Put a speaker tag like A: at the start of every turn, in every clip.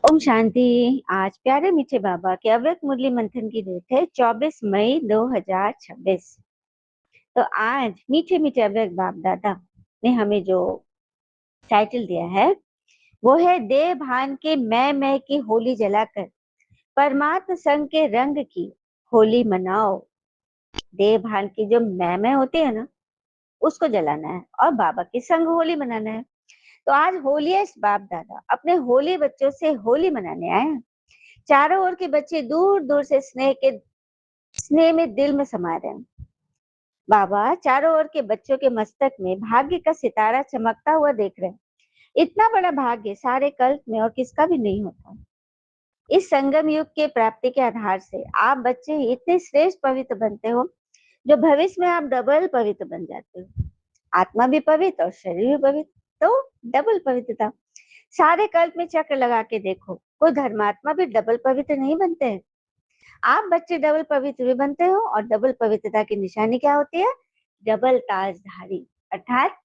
A: ओम शांति। आज प्यारे मीठे बाबा के अव्यक्त मुरली मंथन की डेट है 24 मई 2026। तो आज मीठे मीठे अव्यक्त बाप दादा ने हमें जो टाइटल दिया है वो है देह भान के मैं की होली जलाकर परमात्म संग के रंग की होली मनाओ। देह भान की जो मैं होती है ना, उसको जलाना है और बाबा के संग होली मनाना है। तो आज होलीएस्ट बाप दादा अपने होली बच्चों से होली मनाने आए हैं। चारों ओर के बच्चे दूर दूर से स्नेह में दिल में समा रहे हैं। बाबा चारों ओर के बच्चों के मस्तक में भाग्य का सितारा चमकता हुआ देख रहे हैं। इतना बड़ा भाग्य सारे कल्प में और किसका भी नहीं होता। इस संगम युग के प्राप्ति के आधार से आप बच्चे इतने श्रेष्ठ पवित्र बनते हो, जो भविष्य में आप डबल पवित्र बन जाते हो। आत्मा भी पवित्र और शरीर भी पवित्र, तो डबल पवित्रता। सारे कल्प में चक्र लगा के देखो, कोई धर्मात्मा भी डबल पवित्र नहीं बनते हैं। आप बच्चे डबल पवित्र भी बनते हो और डबल पवित्रता की निशानी क्या होती है? डबल ताजधारी, अर्थात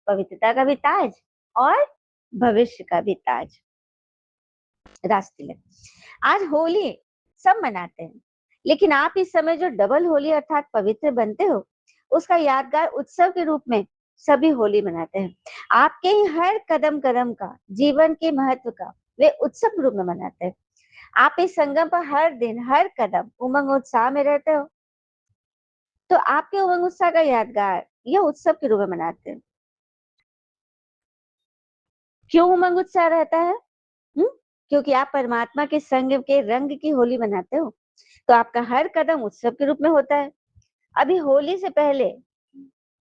A: पवित्रता का भी ताज और भविष्य का भी ताज। रास्तिलक। आज होली सब मनाते हैं, लेकिन आप इस समय जो डबल होली अर्थात पवित्र बनते हो, उसका यादगार उत्सव के रूप में सभी होली मनाते हैं। आपके ही हर कदम कदम का, जीवन के महत्व का वे उत्सव के रूप में मनाते हैं। आप इस संगम पर हर दिन हर कदम उमंग उत्साह में रहते हो, तो आपके उमंग उत्साह का यादगार यह उत्सव के रूप में मनाते हैं। क्यों उमंग उत्साह रहता है? क्योंकि आप परमात्मा के संग के रंग की होली मनाते हो, तो आपका हर कदम उत्सव के रूप में होता है। अभी होली से पहले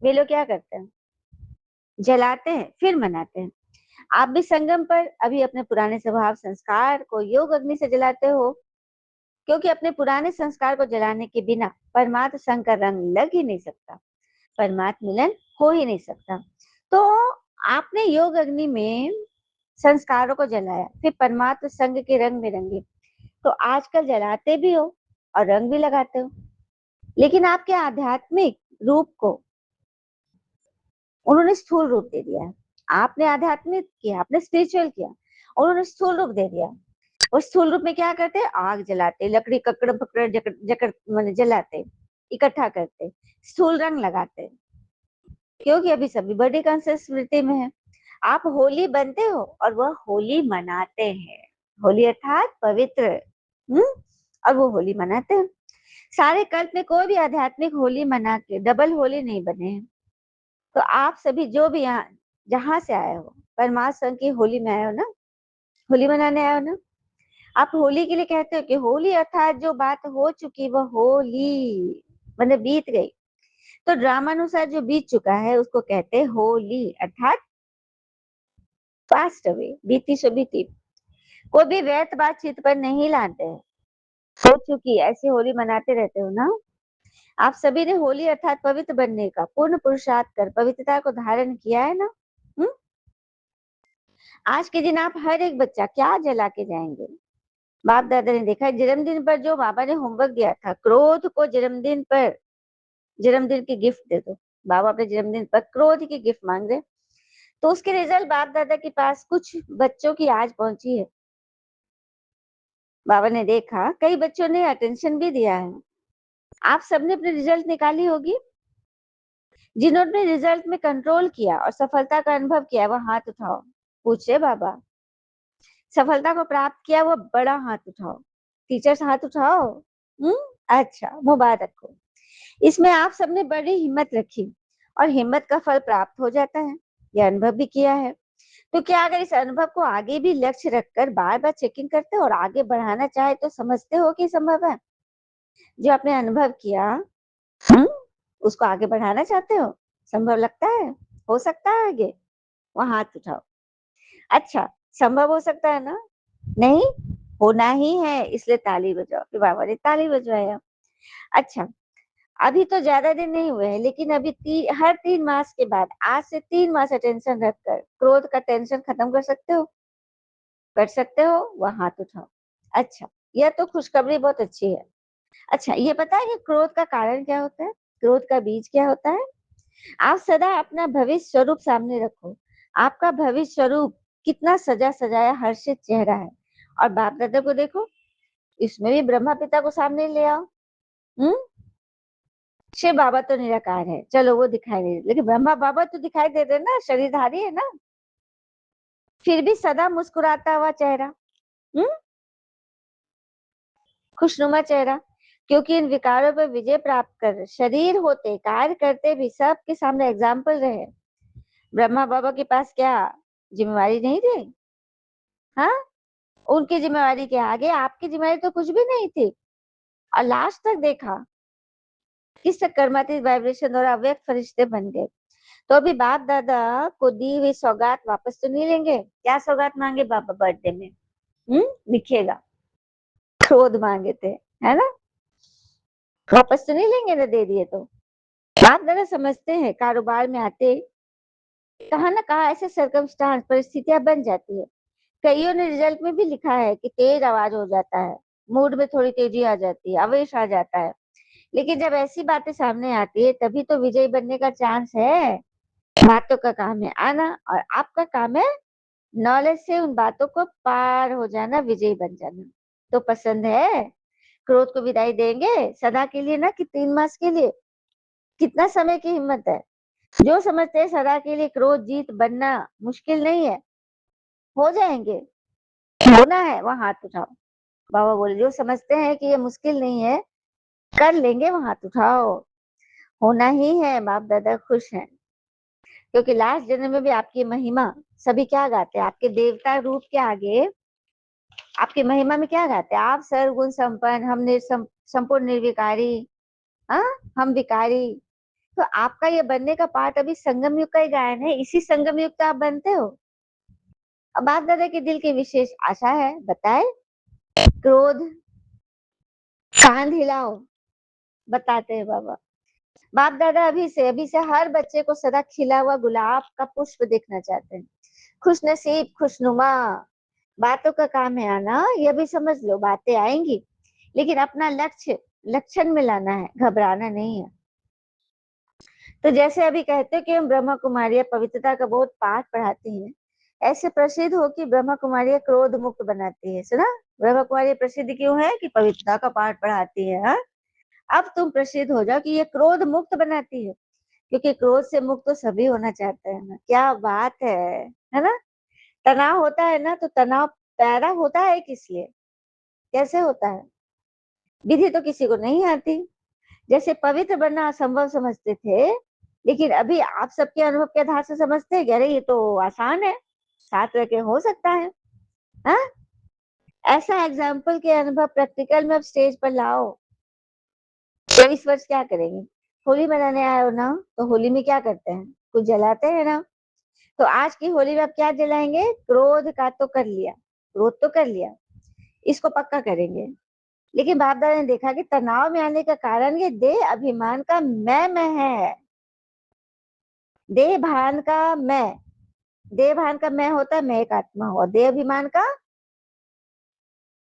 A: वे लोग क्या करते हैं? जलाते हैं फिर मनाते हैं। आप भी संगम पर अभी अपने पुराने स्वभाव संस्कार को योग अग्नि से जलाते हो, क्योंकि अपने पुराने संस्कार को जलाने के बिना परमात्म संग का रंग लग ही नहीं सकता, परमात्म मिलन हो ही नहीं सकता। तो आपने योग अग्नि में संस्कारों को जलाया, फिर परमात्म संग के रंग में रंगे, तो आजकल जलाते भी हो और रंग भी लगाते हो, लेकिन आपके आध्यात्मिक रूप को उन्होंने स्थूल रूप दे दिया है। आपने आध्यात्मिक किया, आपने स्पिरिचुअल किया, उन्होंने स्थूल रूप दे दिया। और स्थूल रूप में क्या करते? आग जलाते, लकड़ी ककड़ पकड़ जकड़ जकड़ मैंने जलाते, इकट्ठा करते, स्थूल रंग लगाते, क्योंकि अभी सभी बड़ी कॉन्शियस स्मृति में है। आप होली बनते हो और वह होली मनाते हैं। होली अर्थात पवित्र, और वो होली मनाते हैं। सारे कल्प में कोई भी आध्यात्मिक होली मना के डबल होली नहीं बने हैं। तो आप सभी जो भी यहाँ जहां से आए हो, परमात्मा संघ की होली में आए हो ना, होली मनाने आए हो ना। आप होली के लिए कहते हो कि होली अर्थात जो बात हो चुकी वह होली मतलब बीत गई, तो ड्रामानुसार जो बीत चुका है उसको कहते हैं होली अर्थात पास्ट अवे, बीती सो बीती। कोई भी व्यर्थ बातचीत पर नहीं लाते हैं। हो चुकी ऐसी होली मनाते रहते हो ना। आप सभी ने होली अर्थात पवित्र बनने का पूर्ण पुरुषार्थ कर पवित्रता को धारण किया है ना। हम्म आज के दिन आप हर एक बच्चा क्या जला के जाएंगे? बाप दादा ने देखा जन्मदिन पर जो बाबा ने होमवर्क दिया था, क्रोध को जन्मदिन की गिफ्ट दे दो। बाबा अपने जन्मदिन पर क्रोध की गिफ्ट मांग रहे, तो उसके रिजल्ट बाप दादा के पास कुछ बच्चों की आज पहुंची है। बाबा ने देखा कई बच्चों ने अटेंशन भी दिया है। आप सबने अपने रिजल्ट निकाली होगी। जिन्होंने रिजल्ट में कंट्रोल किया और सफलता का अनुभव किया वो हाथ उठाओ। पूछे बाबा, सफलता को प्राप्त किया वो बड़ा हाथ उठाओ। टीचर्स हाथ उठाओ। अच्छा, मुबारक हो। इसमें आप सबने बड़ी हिम्मत रखी और हिम्मत का फल प्राप्त हो जाता है, यह अनुभव भी किया है। तो क्या अगर इस अनुभव को आगे भी लक्ष्य रखकर बार बार चेकिंग करते हो और आगे बढ़ाना चाहे तो समझते हो कि संभव है? जो आपने अनुभव किया, हम्म उसको आगे बढ़ाना चाहते हो? संभव लगता है? हो सकता है आगे? वहां हाथ उठाओ। अच्छा, संभव हो सकता है ना? नहीं, होना ही है, इसलिए ताली बजाओ। फिर बाबा ने ताली बजवाया। अच्छा, अभी तो ज्यादा दिन नहीं हुए हैं, लेकिन अभी हर 3 मास के बाद, आज से 3 मास अटेंशन रखकर क्रोध का टेंशन खत्म कर सकते हो? कर सकते हो? वह हाथ उठाओ। अच्छा, यह तो खुशखबरी बहुत अच्छी है। अच्छा, ये पता है कि क्रोध का कारण क्या होता है? क्रोध का बीज क्या होता है? आप सदा अपना भविष्य स्वरूप सामने रखो। आपका भविष्य स्वरूप कितना सजा सजाया हर्षित चेहरा है और बाप दादा को देखो, इसमें भी ब्रह्मा पिता को सामने ले आओ। हम्म शिव बाबा तो निराकार है, चलो वो दिखाई नहीं दे, लेकिन ब्रह्मा बाबा तो दिखाई दे रहे ना, शरीरधारी है ना, फिर भी सदा मुस्कुराता हुआ चेहरा। हम्म खुशनुमा चेहरा, क्योंकि इन विकारों पर विजय प्राप्त कर शरीर होते कार्य करते भी सबके सामने एग्जाम्पल रहे। ब्रह्मा बाबा के पास क्या जिम्मेवारी नहीं थी? हाँ, उनकी जिम्मेवारी के आगे आपकी जिम्मेवारी तो कुछ भी नहीं थी। और लास्ट तक देखा किस कर्मातीत वाइब्रेशन और अव्यक्त फरिश्ते बन गए। तो अभी बाप दादा को दी हुई सौगात वापस तो नहीं लेंगे? क्या सौगात मांगे बाबा बर्थडे में? लिखिएगा, क्रोध मांगे थे, है ना? वापस तो नहीं लेंगे ना, दे दिए तो। बाप दादा समझते हैं कारोबार में आते कहा ना कहा ऐसे सरकमस्टांस परिस्थितियां बन जाती है। कईयों ने रिजल्ट में भी लिखा है कि तेज आवाज हो जाता है, मूड में थोड़ी तेजी आ जाती है, आवेश आ जाता है। लेकिन जब ऐसी बातें सामने आती है तभी तो विजयी बनने का चांस है। बातों का काम है आना, और आपका काम है नॉलेज से उन बातों को पार हो जाना, विजयी बन जाना। तो पसंद है? क्रोध को विदाई देंगे सदा के लिए ना, कि 3 मास के लिए? कितना समय की हिम्मत है? जो समझते हैं सदा के लिए क्रोध जीत बनना मुश्किल नहीं है, हो जाएंगे। होना है वहां हाथ उठाओ। बाबा बोले जो समझते हैं कि ये मुश्किल नहीं है, कर लेंगे, वहां हाथ उठाओ। होना ही है। बाप दादा खुश हैं, क्योंकि लास्ट जन्म में भी आपकी महिमा सभी क्या गाते हैं? आपके देवता रूप के आगे आपकी महिमा में क्या गाते हैं? आप सर्वगुण संपन्न, हम संपूर्ण निर्विकारी, हाँ, हम विकारी। तो आपका ये बनने का पार्ट अभी संगम युग का ही गायन है, इसी संगम युग का आप बनते हो। अब बाप दादा के दिल की विशेष आशा है, बताए क्रोध कांध हिलाओ, बताते हैं बाबा। बाप दादा अभी से हर बच्चे को सदा खिला हुआ गुलाब का पुष्प देखना चाहते हैं, खुश नसीब खुशनुमा। बातों का काम है आना, ये भी समझ लो, बातें आएंगी, लेकिन अपना लक्ष्य लक्षण में लाना है, घबराना नहीं है। तो जैसे अभी कहते हैं कि हम ब्रह्मा कुमारियां पवित्रता का बहुत पाठ पढ़ाती हैं, ऐसे प्रसिद्ध हो कि ब्रह्मा कुमारियां क्रोध मुक्त बनाती है। सुना? ब्रह्मा कुमारियां प्रसिद्ध क्यों है? कि पवित्रता का पाठ पढ़ाती है। हाँ, अब तुम प्रसिद्ध हो जाओ कि ये क्रोध मुक्त बनाती है, क्योंकि क्रोध से मुक्त तो सभी होना चाहते हैं ना। क्या बात है ना? तनाव होता है ना, तो तनाव पैदा होता है किस लिए? कैसे होता है? विधि तो किसी को नहीं आती। जैसे पवित्र बनना असंभव समझते थे, लेकिन अभी आप सबके अनुभव के आधार से समझते हैं कि अरे ये तो आसान है, साथ रह के हो सकता है। हाँ, ऐसा एग्जाम्पल के अनुभव प्रैक्टिकल में अब स्टेज पर लाओ। 24 वर्ष क्या करेंगे? होली मनाने आए हो ना, तो होली में क्या करते हैं? कुछ जलाते हैं ना। तो आज की होली में आप क्या जलाएंगे? क्रोध का तो कर लिया, क्रोध तो कर लिया, इसको पक्का करेंगे। लेकिन बाप दादा ने देखा कि तनाव में आने का कारण ये देह अभिमान का मैं है। देह भान का मैं, देह भान का मैं होता है, मैं एक आत्मा हूँ, और देह अभिमान का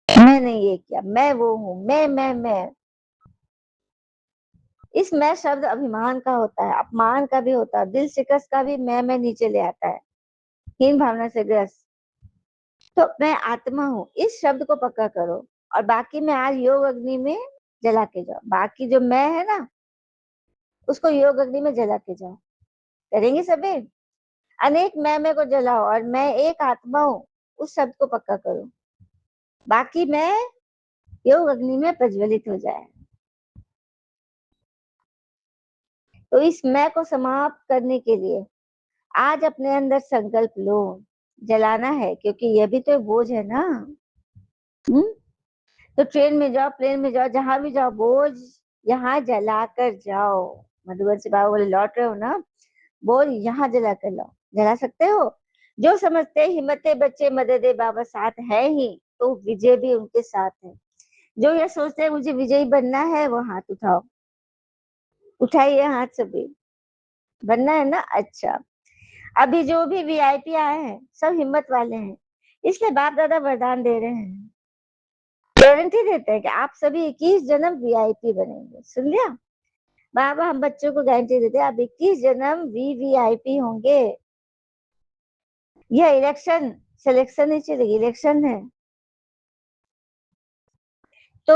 A: मैंने ये किया, मैं वो हूँ, मैं। इस मैं शब्द अभिमान का होता है, अपमान का भी होता है, दिल शिकस्त का भी मैं नीचे ले आता है, हीन भावना से ग्रस्त। तो मैं आत्मा हूँ, इस शब्द को पक्का करो, और बाकी में आज योग अग्नि में जला के जाओ। बाकी जो मैं है ना, उसको योग अग्नि में जला के जाओ। करेंगे सभी? अनेक मैं को जलाओ, और मैं एक आत्मा हूँ, उस शब्द को पक्का करो। बाकी मैं योग अग्नि में प्रज्वलित हो जाए। तो इस मैं को समाप्त करने के लिए आज अपने अंदर संकल्प लो, जलाना है, क्योंकि ये भी तो बोझ है ना। हम्म तो ट्रेन में जाओ, प्लेन में जाओ, जहां भी जाओ, बोझ यहाँ जला कर जाओ। मधुबन से बाबा बोले लौट रहे हो ना, बोझ यहाँ जला कर लाओ। जला सकते हो? जो समझते हिम्मते बच्चे मददे बाबा साथ है ही, तो विजय भी उनके साथ है। जो ये सोचते हैं मुझे विजयी बनना है, वो हाथ उठाओ, उठाइए हाथ सभी। बनना है ना? अच्छा, अभी जो भी वीआईपी आए हैं सब हिम्मत वाले हैं, इसलिए बाप दादा वरदान दे रहे हैं, गारंटी देते हैं कि आप सभी 21 जन्म वीआईपी बनेंगे। सुन लिया? बाबा हम बच्चों को गारंटी देते हैं आप 21 जन्म वीवीआईपी होंगे। यह इलेक्शन सिलेक्शन नहीं चलेगी, इलेक्शन है। तो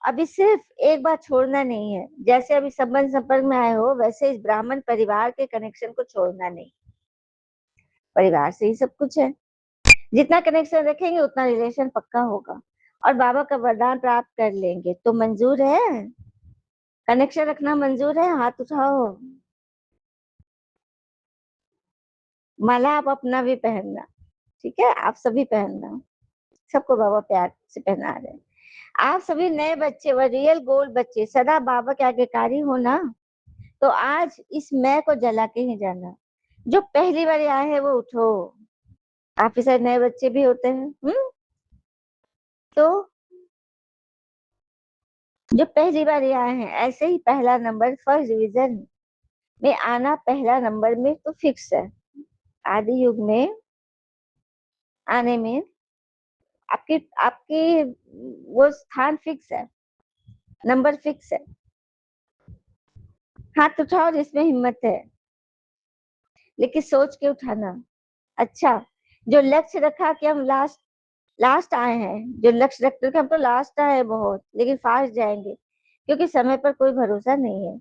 A: अभी सिर्फ एक बात छोड़ना नहीं है, जैसे अभी संबंध संपर्क में आए हो वैसे इस ब्राह्मण परिवार के कनेक्शन को छोड़ना नहीं। परिवार से ही सब कुछ है, जितना कनेक्शन रखेंगे उतना रिलेशन पक्का होगा और बाबा का वरदान प्राप्त कर लेंगे। तो मंजूर है, कनेक्शन रखना मंजूर है? हाथ उठाओ। माला आप अपना भी पहनना, ठीक है? आप सभी पहनना, सबको बाबा प्यार से पहना रहे हैं। आप सभी नए बच्चे व रियल गोल्ड बच्चे सदा बाबा के आज्ञाकारी हो ना, तो आज इस मैं को जला के ही जाना। जो पहली बार आए हैं वो उठो। आप ही शायद नए बच्चे भी होते हैं, तो जो पहली बार आए हैं, ऐसे ही पहला नंबर फर्स्ट डिवीजन में आना पहला नंबर में तो फिक्स है। आदि युग में आने में आपकी आपकी वो स्थान फिक्स है, नंबर फिक्स है। हाथ उठाओ जिसमें हिम्मत है, लेकिन सोच के उठाना। अच्छा, जो लक्ष्य रखा कि हम लास्ट लास्ट आए हैं, जो लक्ष्य रखते कि हम तो लास्ट आए हैं बहुत, लेकिन फास्ट जाएंगे, क्योंकि समय पर कोई भरोसा नहीं है।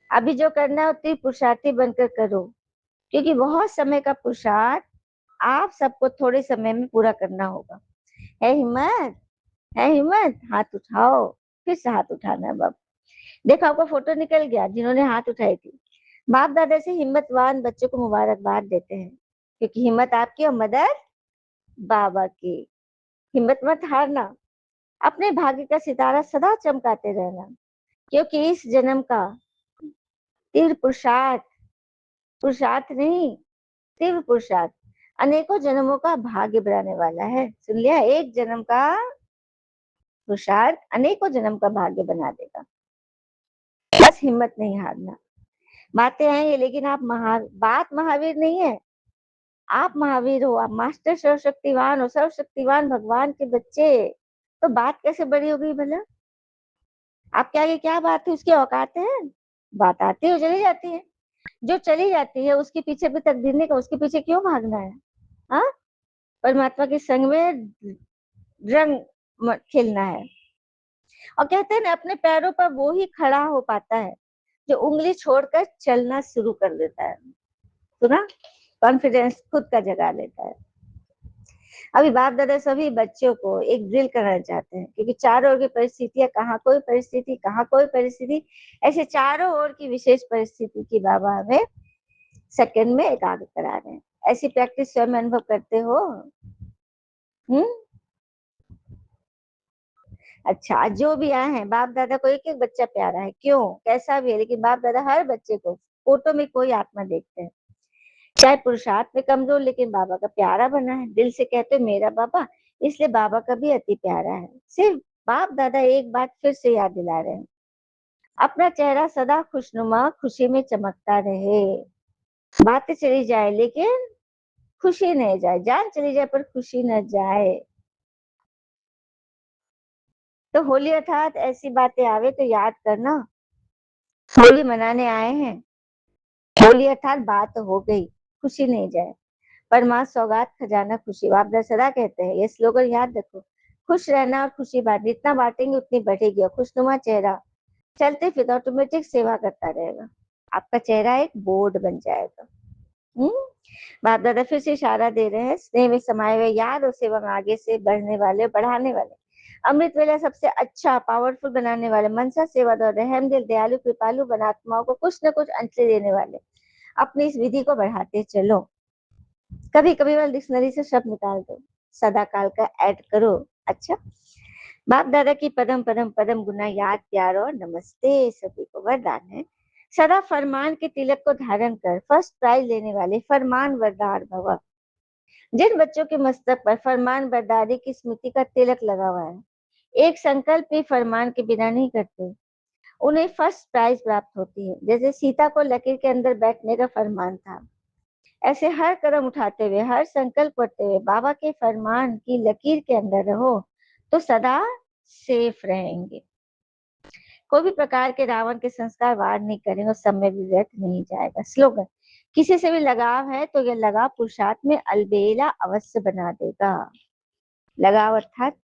A: अभी जो करना है उतनी पुरुषार्थी बनकर करो, क्योंकि बहुत समय का पुरुषार्थ आप सबको थोड़े समय में पूरा करना होगा। है हिम्मत? है हिम्मत? हाथ उठाओ। फिर से हाथ उठाना है बाबा। देखो आपका फोटो निकल गया जिन्होंने हाथ उठाई थी। बाप दादा से हिम्मतवान बच्चों को मुबारकबाद देते हैं, क्योंकि हिम्मत आपकी और मदद बाबा की। हिम्मत मत हारना, अपने भाग्य का सितारा सदा चमकाते रहना, क्योंकि इस जन्म का तीव्र पुरुषार्थ, पुरुषार्थ नहीं, तीव्र पुरुषार्थ अनेकों जन्मों का भाग्य बनाने वाला है। सुन लिया? एक जन्म का पुरुषार्थ अनेकों जन्म का भाग्य बना देगा। बस हिम्मत नहीं हारना। बातें आएंगे, लेकिन आप बात महावीर नहीं है, आप महावीर हो, आप मास्टर सर्वशक्तिवान हो, सर्वशक्तिवान भगवान के बच्चे। तो बात कैसे बड़ी हो गई भला? आपके आगे क्या बात है? उसकी औकात है? बात आती है चली जाती है, जो चली जाती है उसके पीछे भी तकदीर नहीं का, उसके पीछे क्यों भागना है? हाँ, परमात्मा के संग में रंग खेलना है। और कहते हैं ना, अपने पैरों पर वो ही खड़ा हो पाता है जो उंगली छोड़कर चलना शुरू कर देता है। सुना? कॉन्फिडेंस खुद का जगा लेता है। अभी बाप दादा सभी बच्चों को एक ड्रिल करना चाहते हैं, क्योंकि चारों ओर की परिस्थितियां, कहाँ कोई परिस्थिति, कहाँ कोई परिस्थिति, ऐसे चारों ओर की विशेष परिस्थिति की बाबा हमें सेकंड में एकाग्र करा रहे हैं। ऐसी प्रैक्टिस स्वयं अनुभव करते हो? हम्म। अच्छा, जो भी आए हैं, बाप दादा को एक एक बच्चा प्यारा है, क्यों कैसा भी है, लेकिन बाप दादा हर बच्चे को फोटो में कोई आत्मा देखते हैं। चाहे पुरुषार्थ में कमजोर, लेकिन बाबा का प्यारा बना है, दिल से कहते मेरा बाबा, इसलिए बाबा का भी अति प्यारा है। सिर्फ बाप दादा एक बात फिर से याद दिला रहे हैं, अपना चेहरा सदा खुशनुमा खुशी में चमकता रहे। बातें चली जाए लेकिन खुशी नहीं जाए, जान चली जाए पर खुशी न जाए। तो होली अर्थात ऐसी बातें आवे तो याद करना, होली मनाने आए हैं। होली अर्थात बात हो गई, खुशी नहीं जाए, पर माँ सौगात खजाना खुशी। बाप दादा सदा कहते हैं, ये स्लोगन याद रखो। खुश रहना और खुशी बांट, जितना बांटेंगे उतनी बढ़ेगी, और खुशनुमा चेहरा चलते फिर ऑटोमेटिक सेवा करता रहेगा। आपका चेहरा एक बोर्ड बन जाएगा। हम्म। बाप दादा फिर से इशारा दे रहे हैं, स्नेह में समाये हुए, याद और सेवा में आगे से बढ़ने वाले, बढ़ाने वाले, अमृत वेला सबसे अच्छा पावरफुल बनाने वाले, मनसा सेवादार, रहम दिल, दयालु, कृपालु बनात्माओं को कुछ न कुछ अंश देने वाले, अपनी इस विधि को बढ़ाते चलो। कभी कभी वाले डिक्शनरी से शब्द निकाल दो, सदा काल का ऐड करो। अच्छा, बाप दादा की पदम पदम पदम गुना याद प्यार और नमस्ते सभी को वरदान है। सदा फरमान के तिलक को धारण कर फर्स्ट प्राइज लेने वाले फरमान बरदार भव। जिन बच्चों के मस्तक पर फरमान बरदारी की स्मृति का तिलक लगा हुआ है, एक संकल्प भी फरमान के बिना नहीं करते, उन्हें फर्स्ट प्राइज प्राप्त होती है। जैसे सीता को लकीर के अंदर बैठने का फरमान था, ऐसे हर कदम उठाते हुए, हर संकल्प करते हुए बाबा के फरमान की लकीर के अंदर रहो, तो सदा सेफ रहेंगे। कोई भी प्रकार के रावण के संस्कार वार नहीं करेंगे और समय भी व्यर्थ नहीं जाएगा। स्लोगन, किसी से भी लगाव है तो यह लगाव पुरुषार्थ में अलबेला अवश्य बना देगा। लगाव अर्थात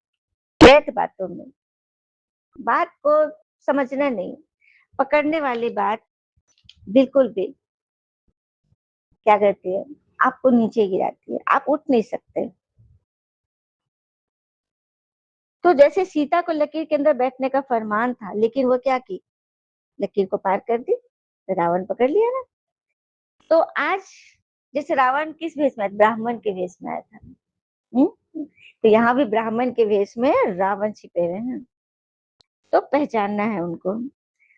A: व्यर्थ बातों में, बात को समझना नहीं, पकड़ने वाली बात बिल्कुल भी क्या करती है, आपको नीचे गिराती है, आप उठ नहीं सकते। तो जैसे सीता को लकीर के अंदर बैठने का फरमान था, लेकिन वो क्या की, लकीर को पार कर दी, तो रावण पकड़ लिया ना। तो आज जैसे रावण किस भेष में आया? ब्राह्मण के भेष में आया था। तो यहाँ भी ब्राह्मण के भेष में रावण छिपे हुए हैं, तो पहचानना है उनको।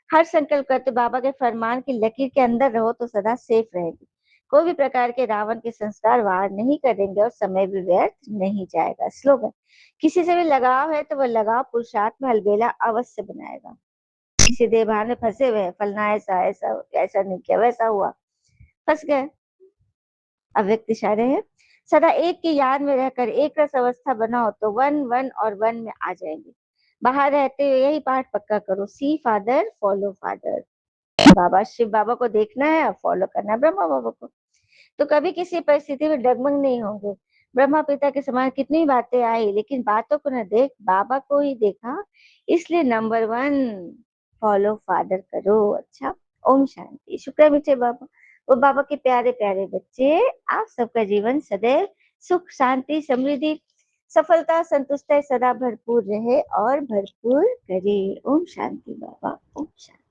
A: हर संकल्प करते बाबा के फरमान की लकीर के अंदर रहो तो सदा सेफ रहेगी। कोई भी प्रकार के रावण के संस्कार वार नहीं करेंगे और समय भी व्यर्थ नहीं जाएगा। स्लोगन, किसी से भी लगाव है तो वह लगाव पुरुषार्थ में अलबेला अवश्य बनाएगा। किसी देभान में फंसे हुए हैं, फलना ऐसा ऐसा ऐसा नहीं किया, वैसा हुआ, फंस गए, अव्यक्त इशारे हैं। सदा एक की याद में रहकर एक रस अवस्था बनाओ तो वन वन और वन में आ जाएंगे। बाहर रहते हुए यही पाठ पक्का करो, सी फादर फॉलो फादर। बाबा शिव बाबा को देखना है और फॉलो करना है ब्रह्मा बाबा को। तो कभी किसी परिस्थिति में डगमग नहीं होंगे। ब्रह्मा पिता के समान कितनी बातें आई, लेकिन बातों को न देख बाबा को ही देखा, इसलिए नंबर वन फॉलो फादर करो। अच्छा, ओम शांति। शुक्र है मीठे बाबा, वो बाबा के प्यारे प्यारे बच्चे, आप सबका जीवन सदैव सुख शांति समृद्धि सफलता संतुष्टि सदा भरपूर रहे और भरपूर करे। ओम शांति बाबा, ओम शांति।